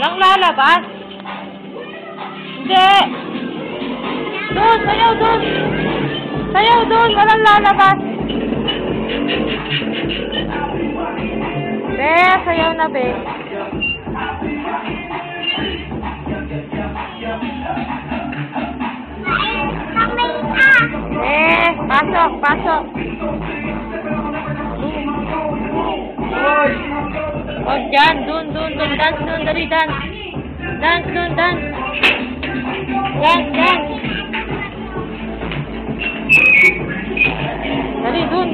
Walang lalabas. Hindi. Doon, sayaw doon. Sayaw doon, walang lalabas. Be, sayaw na, be. Pasok, pasok. Oh, dyan, dun. Dance dun, dali, dance. Dance dun, dance. Dance. Dali, dun.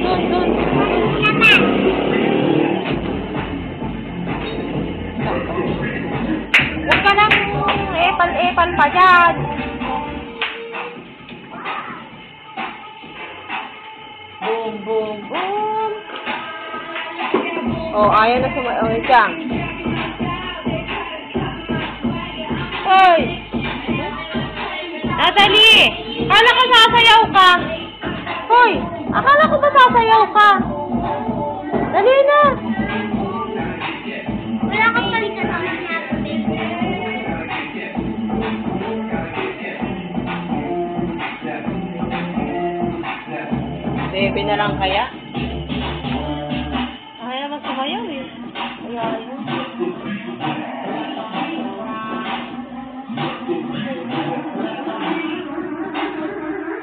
Huwag ka lang epal pa dyan. Boom. Oh, ayaw na sumayaw. Siyang. Hoy! Natalie! Akala ko sasayaw ka. Hoy! Akala ko ba sasayaw ka? Dali na! Wala kang balikan sa kanya. Bebe na lang kaya?